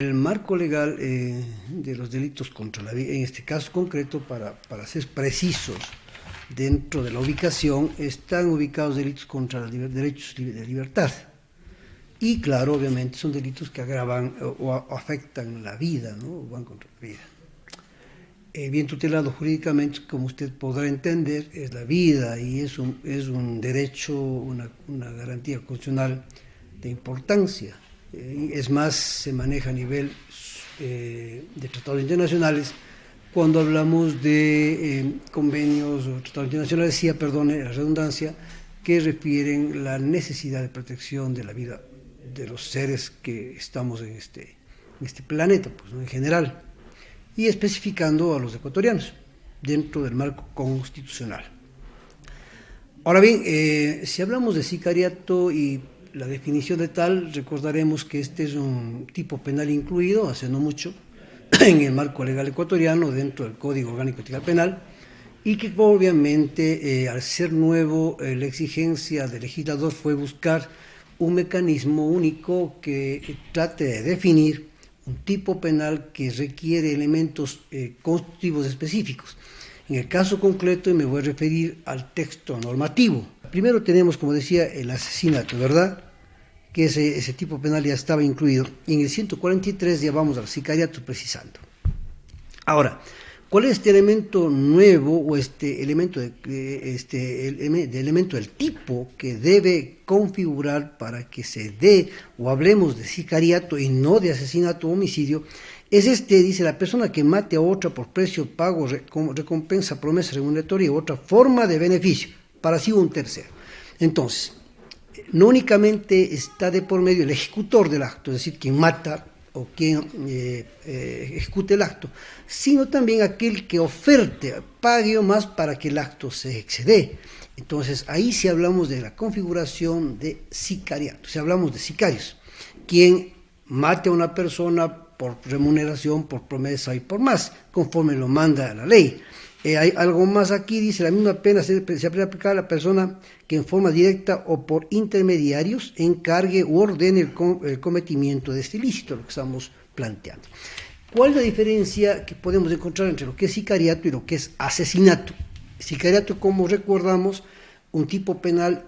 El marco legal de los delitos contra la vida, en este caso concreto, para ser precisos, dentro de la ubicación, están ubicados delitos contra los derechos de libertad. Y claro, obviamente son delitos que agravan o afectan la vida, ¿no? O van contra la vida. Bien tutelado jurídicamente, como usted podrá entender, es la vida y es un derecho, una garantía constitucional de importancia. Es más, se maneja a nivel de tratados internacionales. Cuando hablamos de convenios o tratados internacionales, sí, perdone la redundancia, que refieren la necesidad de protección de la vida de los seres que estamos en este planeta, pues, ¿no? En general, y especificando a los ecuatorianos dentro del marco constitucional. Ahora bien, si hablamos de sicariato y la definición de tal, recordaremos que este es un tipo penal incluido hace no mucho en el marco legal ecuatoriano dentro del Código Orgánico Integral Penal, y que obviamente al ser nuevo la exigencia del legislador fue buscar un mecanismo único que trate de definir un tipo penal que requiere elementos constitutivos específicos. En el caso concreto me voy a referir al texto normativo. Primero tenemos, como decía, el asesinato, ¿verdad? Que ese tipo penal ya estaba incluido. Y en el 143 ya vamos al sicariato precisando. Ahora, ¿cuál es este elemento nuevo o este elemento elemento del tipo que debe configurar para que se dé o hablemos de sicariato y no de asesinato o homicidio? Es dice, la persona que mate a otra por precio, pago, recompensa, promesa remuneratoria u otra forma de beneficio, para sí un tercero. Entonces, no únicamente está de por medio el ejecutor del acto, es decir, quien mata o quien ejecute el acto, sino también aquel que oferte, pague o más para que el acto se excede. Entonces, ahí sí hablamos de la configuración de sicariato, si hablamos de sicarios, quien mate a una persona por remuneración, por promesa y por más, conforme lo manda la ley. Hay algo más aquí, dice, la misma pena se puede aplicar a la persona que en forma directa o por intermediarios encargue u ordene el cometimiento de este ilícito, lo que estamos planteando. ¿Cuál es la diferencia que podemos encontrar entre lo que es sicariato y lo que es asesinato? Sicariato, como recordamos, un tipo penal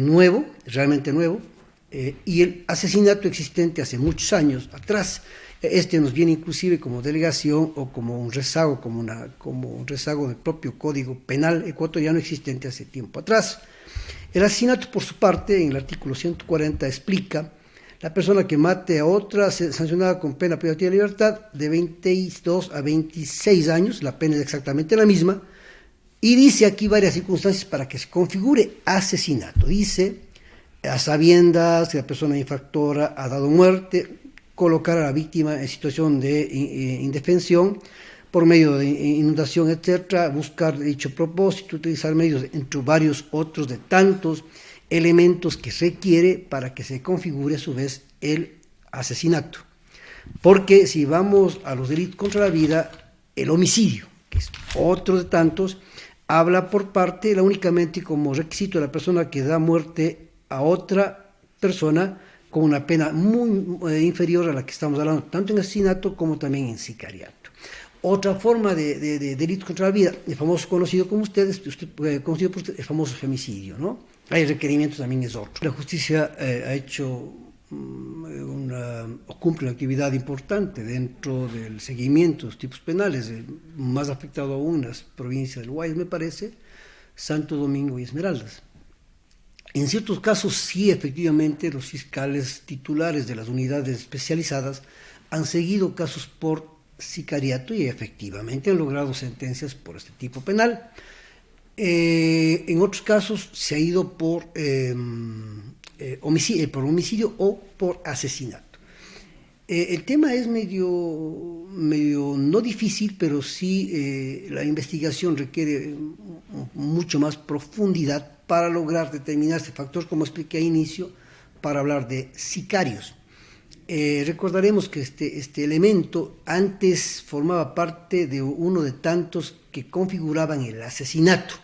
nuevo, realmente nuevo, y el asesinato existente hace muchos años atrás. Nos viene inclusive como delegación o como un rezago, como un rezago del propio Código Penal ecuatoriano existente hace tiempo atrás. El asesinato, por su parte, en el artículo 140 explica: la persona que mate a otra sancionada con pena privativa de libertad de 22 a 26 años, la pena es exactamente la misma, y dice aquí varias circunstancias para que se configure asesinato. Dice, a sabiendas que la persona infractora ha dado muerte, colocar a la víctima en situación de indefensión por medio de inundación, etcétera, buscar dicho propósito, utilizar medios, entre varios otros de tantos elementos que requiere para que se configure a su vez el asesinato. Porque si vamos a los delitos contra la vida, el homicidio, que es otro de tantos, habla por parte, únicamente como requisito de la persona que da muerte a otra persona, con una pena muy inferior a la que estamos hablando, tanto en asesinato como también en sicariato. Otra forma de delito contra la vida, el famoso conocido como ustedes, conocido por ustedes, el famoso femicidio, ¿no? Hay requerimientos, también es otro. La justicia ha hecho o cumple una actividad importante dentro del seguimiento de los tipos penales, más afectado aún en las provincias del Guayas, me parece, Santo Domingo y Esmeraldas. En ciertos casos sí, efectivamente, los fiscales titulares de las unidades especializadas han seguido casos por sicariato y efectivamente han logrado sentencias por este tipo penal. En otros casos se ha ido por homicidio o por asesinato. El tema es medio no difícil, pero sí la investigación requiere mucho más profundidad para lograr determinar este factor, como expliqué al inicio, para hablar de sicarios. Recordaremos que este elemento antes formaba parte de uno de tantos que configuraban el asesinato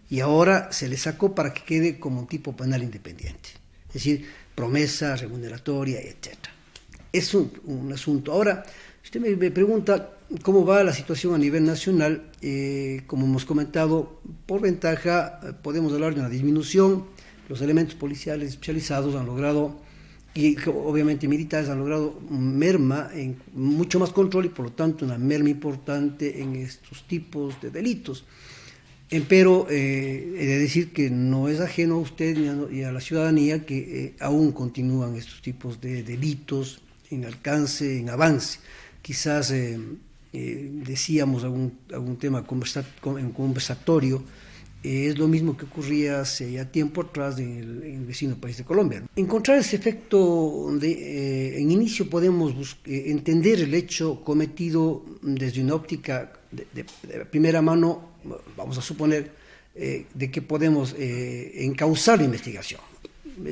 y ahora se le sacó para que quede como un tipo penal independiente, es decir, promesa remuneratoria, etc. Es un asunto. Ahora, usted me pregunta cómo va la situación a nivel nacional. Como hemos comentado, por ventaja podemos hablar de una disminución. Los elementos policiales especializados han logrado, y obviamente militares, han logrado merma, en mucho más control y por lo tanto una merma importante en estos tipos de delitos. Pero he de decir que no es ajeno a usted y a la ciudadanía que aún continúan estos tipos de delitos en alcance, en avance. Quizás decíamos algún tema conversatorio, es lo mismo que ocurría hace ya tiempo atrás en el vecino país de Colombia. Encontrar ese efecto en inicio podemos entender el hecho cometido desde una óptica de primera mano, vamos a suponer, de que podemos encauzar la investigación.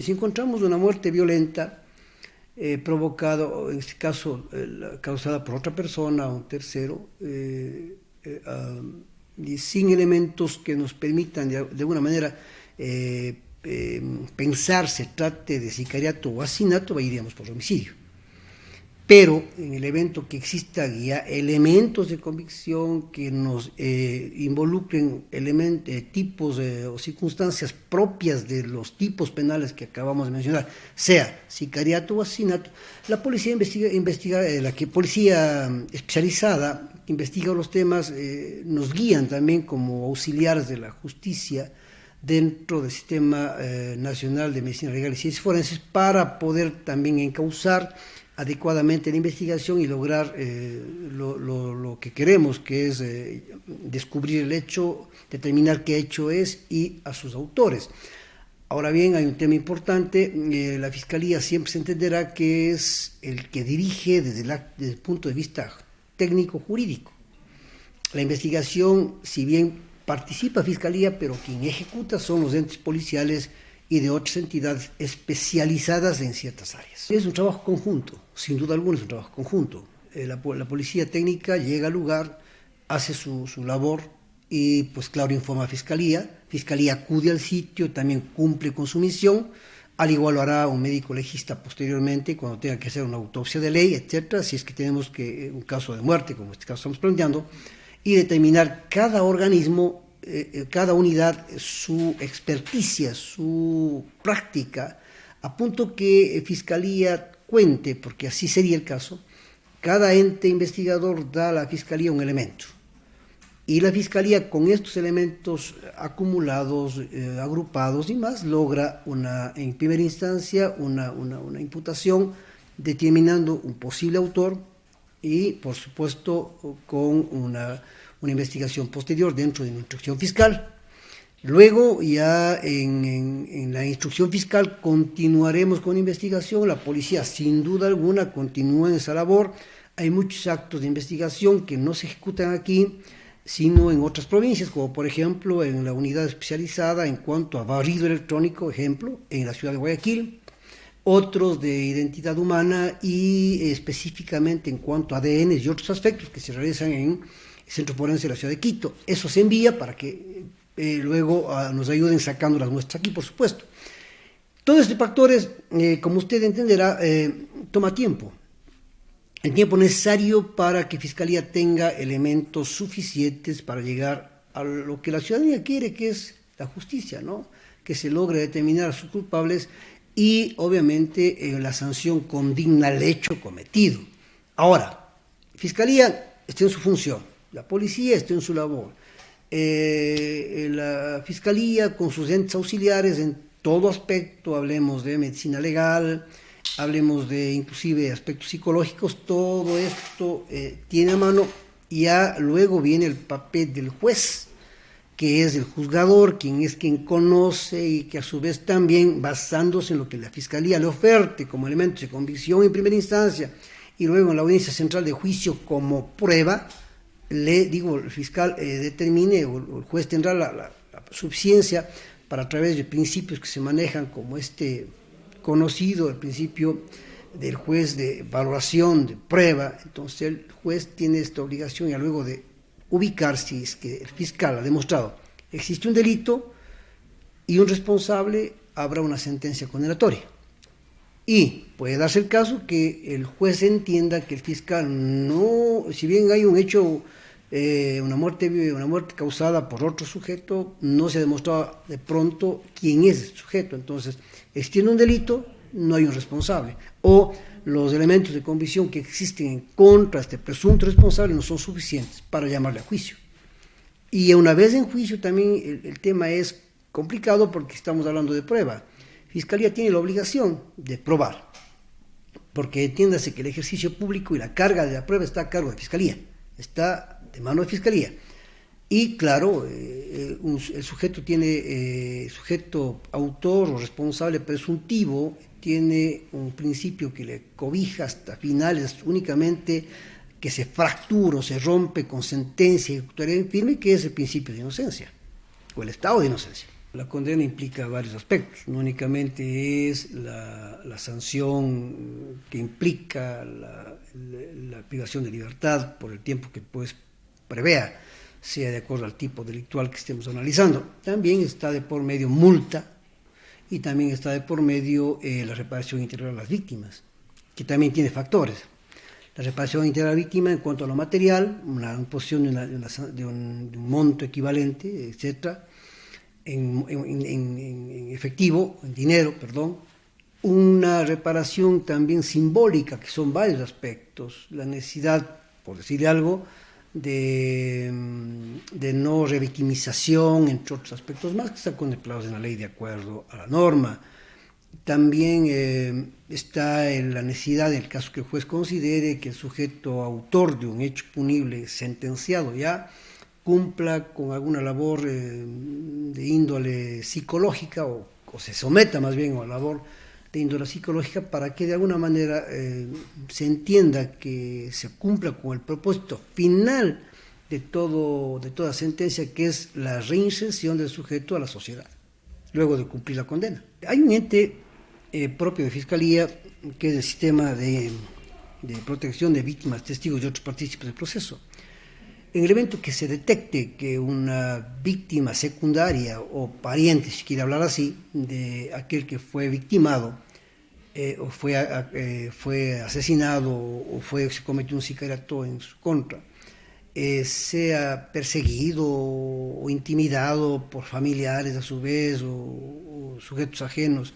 Si encontramos una muerte violenta provocado, en este caso causada por otra persona o un tercero, y sin elementos que nos permitan de alguna manera pensar se trate de sicariato o asesinato, iríamos por homicidio. Pero en el evento que exista ya elementos de convicción que nos involucren tipos o circunstancias propias de los tipos penales que acabamos de mencionar, sea sicariato o asesinato, la policía policía especializada investiga los temas, nos guían también como auxiliares de la justicia dentro del Sistema Nacional de Medicina Legal y Ciencias Forenses para poder también encauzar adecuadamente la investigación y lograr lo que queremos, que es descubrir el hecho, determinar qué hecho es y a sus autores. Ahora bien, hay un tema importante, la Fiscalía siempre se entenderá que es el que dirige desde el punto de vista técnico-jurídico. La investigación, si bien participa Fiscalía, pero quien ejecuta son los entes policiales y de otras entidades especializadas en ciertas áreas. Es un trabajo conjunto, sin duda alguna es un trabajo conjunto. La policía técnica llega al lugar, hace su labor y pues claro informa a Fiscalía acude al sitio, también cumple con su misión, al igual lo hará un médico legista posteriormente cuando tenga que hacer una autopsia de ley, etcétera, si es que tenemos un caso de muerte, como en este caso estamos planteando, y determinar cada organismo, cada unidad, su experticia, su práctica, a punto que Fiscalía cuente, porque así sería el caso, cada ente investigador da a la Fiscalía un elemento. Y la Fiscalía con estos elementos acumulados, agrupados y más, logra en primera instancia una imputación determinando un posible autor y, por supuesto, con una investigación posterior dentro de una instrucción fiscal. Luego, ya en la instrucción fiscal continuaremos con la investigación, la policía sin duda alguna continúa en esa labor, hay muchos actos de investigación que no se ejecutan aquí, sino en otras provincias, como por ejemplo en la unidad especializada en cuanto a barrido electrónico, ejemplo, en la ciudad de Guayaquil, otros de identidad humana y específicamente en cuanto a ADN y otros aspectos que se realizan en el Centro Forense de la ciudad de Quito. Eso se envía para que luego nos ayuden sacando las muestras aquí, por supuesto. Todos estos factores, como usted entenderá, toma tiempo. El tiempo necesario para que Fiscalía tenga elementos suficientes para llegar a lo que la ciudadanía quiere, que es la justicia, ¿no? Que se logre determinar a sus culpables y, obviamente, la sanción condigna al hecho cometido. Ahora, Fiscalía está en su función, la policía está en su labor, la Fiscalía con sus entes auxiliares en todo aspecto, hablemos de medicina legal, hablemos de inclusive aspectos psicológicos, todo esto tiene a mano. Ya luego viene el papel del juez, que es el juzgador, quien conoce y que a su vez también, basándose en lo que la Fiscalía le oferte como elementos de convicción en primera instancia y luego en la audiencia central de juicio como prueba, el fiscal determine, o el juez tendrá la suficiencia para, a través de principios que se manejan como conocido, el principio del juez de valoración de prueba. Entonces el juez tiene esta obligación ya luego de ubicar si es que el fiscal ha demostrado existe un delito y un responsable, habrá una sentencia condenatoria. Y puede darse el caso que el juez entienda que el fiscal no, si bien hay un hecho, una muerte causada por otro sujeto, no se ha demostrado de pronto quién es el sujeto. Entonces, existiendo un delito, no hay un responsable. O los elementos de convicción que existen en contra de este presunto responsable no son suficientes para llamarle a juicio. Y una vez en juicio también el tema es complicado porque estamos hablando de prueba. Fiscalía tiene la obligación de probar, porque entiéndase que el ejercicio público y la carga de la prueba está a cargo de Fiscalía, está de mano de Fiscalía. Y claro, el sujeto tiene, sujeto autor o responsable presuntivo, tiene un principio que le cobija hasta finales únicamente que se fractura o se rompe con sentencia ejecutoria firme, que es el principio de inocencia, o el estado de inocencia. La condena implica varios aspectos, no únicamente es la sanción que implica la privación de libertad por el tiempo que pues prevea, sea de acuerdo al tipo delictual que estemos analizando. También está de por medio multa y también está de por medio la reparación integral a las víctimas, que también tiene factores. La reparación integral a la víctima en cuanto a lo material, una imposición de un monto equivalente, etcétera, en efectivo, en dinero, perdón, una reparación también simbólica, que son varios aspectos, la necesidad, por decirle algo, de no revictimización, entre otros aspectos más que están contemplados en la ley de acuerdo a la norma. También está la necesidad, en el caso que el juez considere que el sujeto autor de un hecho punible sentenciado ya cumpla con alguna labor de índole psicológica o se someta más bien a la labor de índole psicológica para que de alguna manera se entienda que se cumpla con el propósito final de toda sentencia, que es la reinserción del sujeto a la sociedad, luego de cumplir la condena. Hay un ente propio de Fiscalía, que es el sistema de protección de víctimas, testigos y otros partícipes del proceso. En el evento que se detecte que una víctima secundaria o pariente, si quiere hablar así, de aquel que fue victimado o fue asesinado o se cometió un sicariato en su contra, sea perseguido o intimidado por familiares a su vez o sujetos ajenos,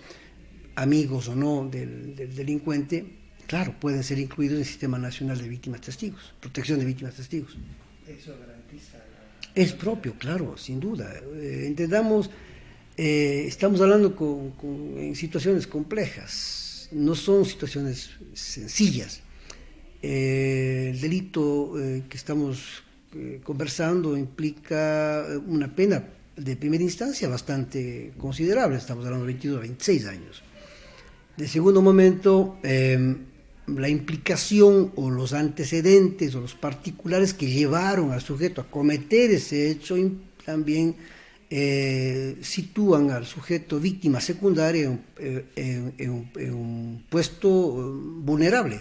amigos o no del delincuente, claro, pueden ser incluidos en el Sistema Nacional de Víctimas Testigos, protección de víctimas testigos. ¿Eso garantiza Es propio, claro, sin duda. Entendamos, estamos hablando en situaciones complejas, no son situaciones sencillas. El delito que estamos conversando implica una pena de primera instancia bastante considerable, estamos hablando de 22 a 26 años. De segundo momento, la implicación o los antecedentes o los particulares que llevaron al sujeto a cometer ese hecho también sitúan al sujeto víctima secundaria en un puesto vulnerable.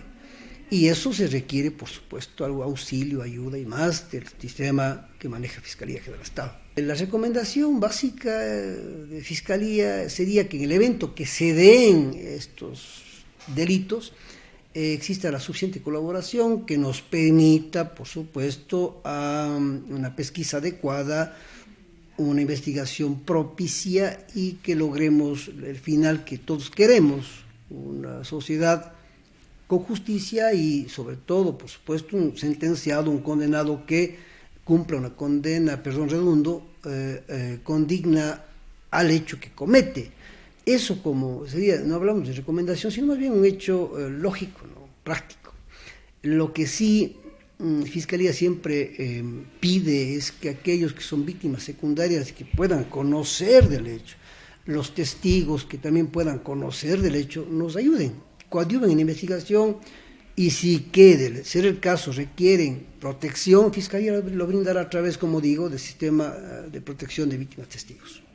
Y eso se requiere, por supuesto, algo auxilio, ayuda y más del sistema que maneja Fiscalía General del Estado. La recomendación básica de Fiscalía sería que en el evento que se den estos delitos, exista la suficiente colaboración que nos permita, por supuesto, a una pesquisa adecuada, una investigación propicia y que logremos el final que todos queremos, una sociedad con justicia y sobre todo, por supuesto, un sentenciado, un condenado que cumpla una condena, perdón, redundo, condigna al hecho que comete. Eso como sería, no hablamos de recomendación, sino más bien un hecho lógico, ¿no? Práctico. Lo que sí Fiscalía siempre pide es que aquellos que son víctimas secundarias que puedan conocer del hecho, los testigos que también puedan conocer del hecho, nos ayuden, coadyuven en la investigación y si de ser el caso requieren protección, Fiscalía lo brindará a través, como digo, del sistema de protección de víctimas testigos.